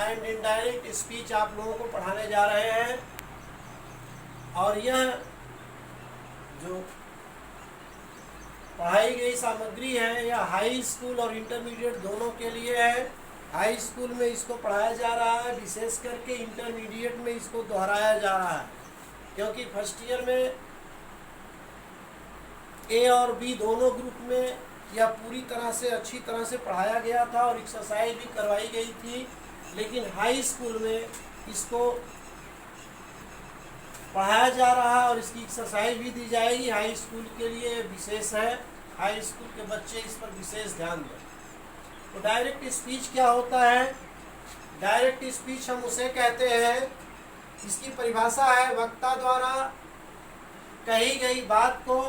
And indirect speech आप लोगों को पढ़ाने जा रहे हैं। और यह जो पढ़ाई गई सामग्री है यह हाई स्कूल और इंटरमीडिएट दोनों के लिए है। हाई स्कूल में इसको पढ़ाया जा रहा है, विशेष करके इंटरमीडिएट में इसको दोहराया जा रहा है, क्योंकि फर्स्ट ईयर में ए और बी दोनों ग्रुप में यह पूरी तरह से अच्छी तरह से पढ़ाया गया था और एक्सरसाइज भी करवाई गई थी। लेकिन हाई स्कूल में इसको पढ़ाया जा रहा है और इसकी एक्सरसाइज भी दी जाएगी। हाई स्कूल के लिए विशेष है, हाई स्कूल के बच्चे इस पर विशेष ध्यान दें। तो डायरेक्ट स्पीच क्या होता है? डायरेक्ट स्पीच हम उसे कहते हैं, इसकी परिभाषा है वक्ता द्वारा कही गई बात को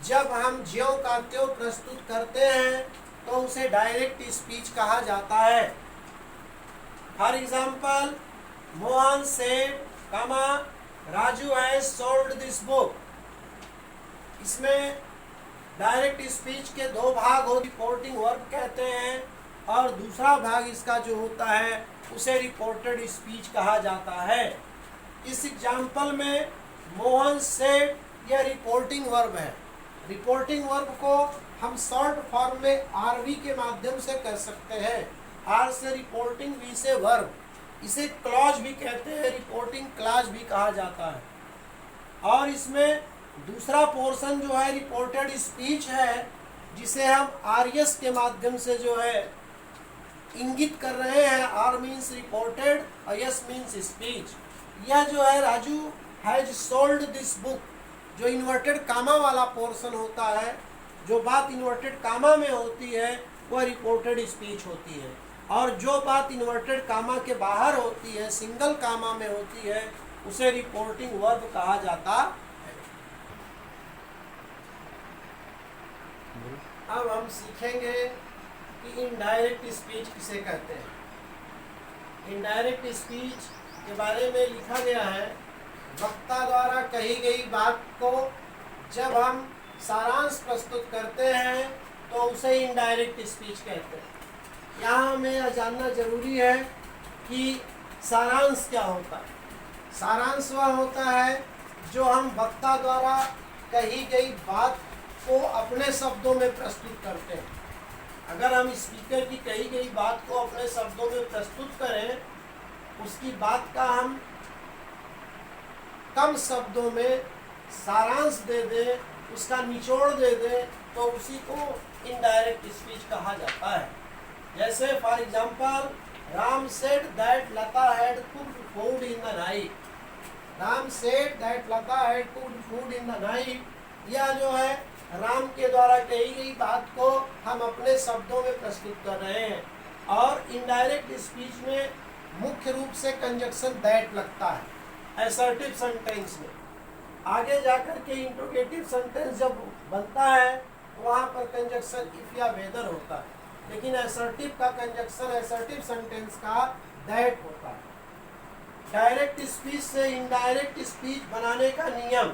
जब हम ज्यों का त्यों प्रस्तुत करते हैं तो उसे डायरेक्ट स्पीच कहा जाता है। For example, Mohan said, Raju has sold this book. इसमें डायरेक्ट स्पीच के दो भाग हो, रिपोर्टिंग वर्ब कहते हैं और दूसरा भाग इसका जो होता है उसे रिपोर्टेड स्पीच कहा जाता है। इस एग्जाम्पल में मोहन सेड यह रिपोर्टिंग वर्ब है। रिपोर्टिंग वर्ब को हम शॉर्ट फॉर्म में आरवी के माध्यम से कर सकते हैं। आर से रिपोर्टिंग, वी से वर्ब। इसे क्लॉज भी कहते हैं, रिपोर्टिंग क्लॉज भी कहा जाता है। और इसमें दूसरा पोर्शन जो है रिपोर्टेड स्पीच है, जिसे हम आरएस के माध्यम से जो है इंगित कर रहे हैं। आर मीन्स रिपोर्टेड और एस मीन्स स्पीच। यह जो है Raju has sold this book, जो इन्वर्टेड कामा वाला पोर्शन होता है, जो बात इन्वर्टेड कामा में होती है वह रिपोर्टेड स्पीच होती है, और जो बात इन्वर्टेड कामा के बाहर होती है, सिंगल कामा में होती है, उसे रिपोर्टिंग वर्ब कहा जाता है। अब हम सीखेंगे कि इनडायरेक्ट स्पीच किसे कहते हैं। इनडायरेक्ट स्पीच के बारे में लिखा गया है, वक्ता द्वारा कही गई बात को जब हम सारांश प्रस्तुत करते हैं तो उसे इनडायरेक्ट स्पीच कहते हैं। यहाँ हमें यह जानना जरूरी है कि सारांश क्या होता है। सारांश वह होता है जो हम वक्ता द्वारा कही गई बात को अपने शब्दों में प्रस्तुत करते हैं। अगर हम स्पीकर की कही गई बात को अपने शब्दों में प्रस्तुत करें, उसकी बात का हम कम शब्दों में सारांश दे दें, उसका निचोड़ दे दें, तो उसी को इनडायरेक्ट स्पीच कहा जाता है। जैसे for example, Ram said that Lata had cooked food in the night. Ram said that Lata had cooked food in the night. यह जो है राम के द्वारा कही गई बात को हम अपने शब्दों में प्रस्तुत कर रहे हैं। और इनडायरेक्ट स्पीच में मुख्य रूप से कंजक्शन दैट लगता है असर्टिव सेंटेंस में। आगे जाकर के इंट्रोगेटिव सेंटेंस जब बनता है तो वहाँ पर कंजक्शन इफ या वेदर होता है, लेकिन असर्टिव का कंजक्शन असर्टिव सेंटेंस का दैट होता है। डायरेक्ट स्पीच से इनडायरेक्ट स्पीच बनाने का नियम,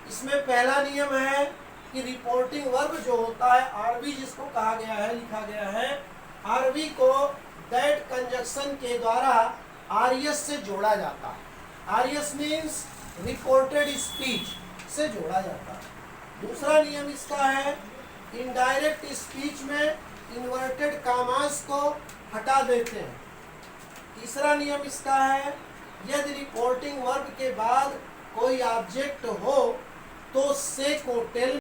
इसमें पहला नियम है कि रिपोर्टिंग वर्ब जो होता है, आरवी जिसको कहा गया है, लिखा गया है, आरवी को दैट कंजक्शन के द्वारा आरएस से जोड़ा जाता है। आरएस मीन्स रिपोर्टेड स्पीच से जोड़ा जाता है। दूसरा नियम इसका है, इनडायरेक्ट स्पीच में इन्वर्टेड कामास को हटा देते हैं। तीसरा नियम इसका है, यदि रिपोर्टिंग वर्ब के बाद कोई ऑब्जेक्ट हो तो से को टेल